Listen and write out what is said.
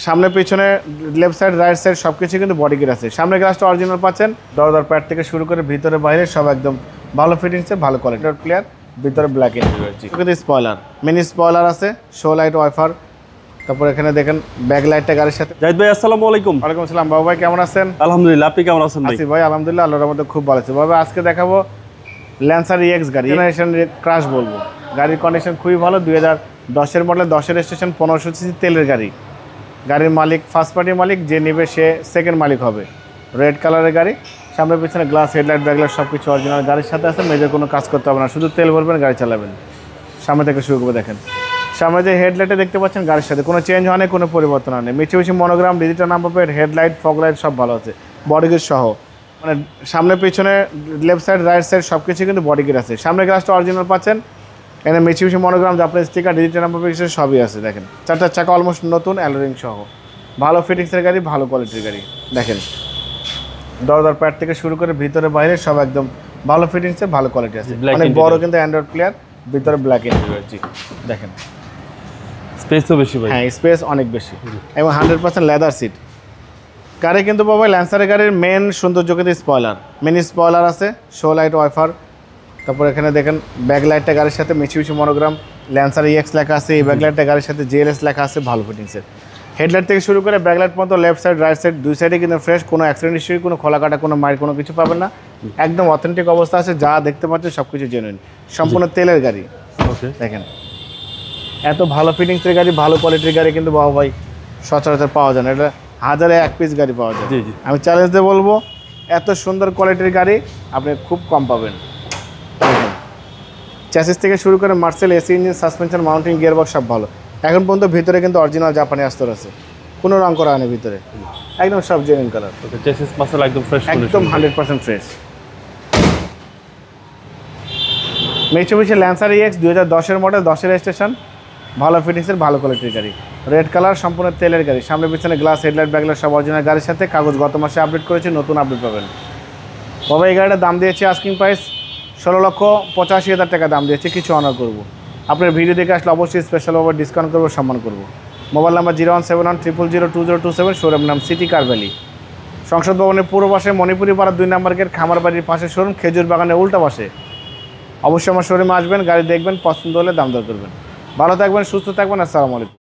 সামনে পিছনে left side right side সব কিছু কিন্তু বডি কিট আছে। সামনে গ্লাসটা অরিজিনাল পাচ্ছেন, দরজার প্যাড থেকে শুরু করে ভিতরে বাইরে সব একদম ভালো ফিটিংসে, ভালো কোয়ালিটির প্লেয়ার, ভিতরে ব্ল্যাক ইন্টেরিয়র কিন্তু স্পয়লার, মিনি স্পয়লার আছে, শো লাইট ওয়াইফার। তারপর এখানে দেখেন ব্যাক লাইটটা গাড়ির সাথে। জাহিদ ভাই আসসালামু আলাইকুম। ওয়ালাইকুম আসসালাম। বাবু ভাই কেমন আছেন? আলহামদুলিল্লাহ, আপনি কেমন আছেন ভাই? আছি ভাই আলহামদুলিল্লাহ, আল্লাহর রহমতে খুব ভালো আছে। বাবা আজকে দেখাবো ল্যান্সার ইএক্স গাড়ি, জেনারেশন ক্রাশ বলবো। গাড়ির কন্ডিশন খুবই ভালো, 2010-এর মডেল, 10-এর রেজিস্ট্রেশন, 1500 সিসি তেলের গাড়ি। গাড়ির মালিক ফার্স্ট পার্টি মালিক, যে নেবে সে সেকেন্ড মালিক হবে। রেড কালারের গাড়ি, সামনে পিছনে গ্লাস, হেডলাইট, ব্যাকলাইট সব কিছু অরিজিনাল গাড়ির সাথে আছে। মেজর কোনো কাজ করতে হবে না, শুধু তেল ভরবেন, গাড়ি চালাবেন। সামনে থেকে শুরু করে দেখেন, সামনে যে হেডলাইটে দেখতে পাচ্ছেন গাড়ির সাথে কোনো চেঞ্জ হয় না, কোনো পরিবর্তন হয় না। মিছিমিছি monogram, digital number plate, headlight, fog light সব ভালো আছে, বডি কিট সহ। মানে সামনে পিছনে লেফট সাইড রাইট সাইড সব কিছু কিন্তু বডি কিট আছে। সামনে গ্লাসটা অরিজিনাল পাচ্ছেন, এখানে মিছিমিছি monogram, Japanese sticker, digital number plate সবই আছে। দেখেন চারটা চাকা অলমোস্ট নতুন, অ্যালোরিং সহ, ভালো ফিটিংসের গাড়ি, ভালো কোয়ালিটির গাড়ি। দেখেন দরজার প্যাড থেকে শুরু করে ভিতরে বাইরে সব একদম ভালো ফিটিংসে, ভালো কোয়ালিটি আছে। অনেক বড় কিন্তু অ্যান্ড্রয়েড প্লেয়ার, ভিতরে ব্ল্যাক ইন্টেরিয়র। জি দেখেন স্পেস তো বেশি ভাই। হ্যাঁ স্পেস অনেক বেশি এবং 100% লেদার সিট গাড়ি। কিন্তু বাবা ল্যান্সারের গাড়ির মেন সৌন্দর্য কিন্তু স্পয়লার, মিনি স্পয়লার আছে, শো লাইট ওয়াইফার। তারপর এখানে দেখেন ব্যাক লাইটটা গাড়ির সাথে, মিছিমিছি মনোগ্রাম, ল্যান্সার ইএক্স লেখা আছে। এই ব্যাক লাইটটা গাড়ির সাথে জিএলএস লেখা আছে, ভালো ফিটিংসের। হেডলাইট থেকে শুরু করে ব্যাকলাইট পর্যন্ত লেফট সাইড রাইট সাইড দুই সাইডে কিন্তু ফ্রেশ, কোনো অ্যাক্সিডেন্ট হিস্ট্রি, কোনো খোলা কাটা, কোনো মাইর, কোনো কিছু পাবেন না। একদম অথেন্টিক অবস্থা আছে, যা দেখতে পাচ্ছেন সব কিছু জেনুইন, সম্পূর্ণ তেলের গাড়ি। ওকে, দেখেন এত ভালো ফিটিংসের গাড়ি, ভালো কোয়ালিটির গাড়ি কিন্তু বাবা ভাই সচরাচর পাওয়া যায় না। এটা হাজারে এক পিস গাড়ি পাওয়া যায়। জি জি, আমি চ্যালেঞ্জ দিয়ে বলবো, এত সুন্দর কোয়ালিটির গাড়ি আপনি খুব কম পাবেন। চ্যাসিস থেকে শুরু করে Marcel, AC engine, suspension, mounting, gearbox সব ভালো। এখন পর্যন্ত ভিতরে কিন্তু অরিজিনাল জাপানি আস্তর আছে, কোনো রং করা হয়নি ভিতরে, একদম সব genuine colour. Okay, chassis muscle একদম ফ্রেশ, একদম 100% ফ্রেশ। মিৎসুবিশি ল্যান্সার ইএক্স 2010-এর মডেল, 10-এর রেজিস্ট্রেশন, ভালো ফিটিংসের, ভালো কোয়ালিটির গাড়ি। রেড কালার, সম্পূর্ণ তেলের গাড়ি। সামনে পিছনে গ্লাস, হেডলাইট, ব্যাকলাইট সব অরিজিনাল গাড়ির সাথে। কাগজ গত মাসে আপডেট করেছি, নতুন আপডেট পাবেন। তবে এই গাড়িটার দাম দিয়েছি আস্কিং প্রাইস 16,85,000 টাকা দাম দিয়েছি, কিছু অনার করবো। আপনার ভিডিও দেখে আসলে অবশ্যই স্পেশালভাবে ডিসকাউন্ট করবো, সম্মান করবো। মোবাইল নাম্বার 01710002027, শোরুম নাম সিটি কার ভ্যালি, সংসদ ভবনের পূর্ব পাশে, মণিপুরি পাড়ার 2 নম্বর গেট, খামার বাড়ির পাশে শোরুম, খেজুর বাগানের উল্টা পাশে। অবশ্যই আমার শোরুমে আসবেন, গাড়ি দেখবেন, পছন্দ হলে দাম দর করবেন। ভালো থাকবেন, সুস্থ থাকবেন, আসসালামু আলাইকুম।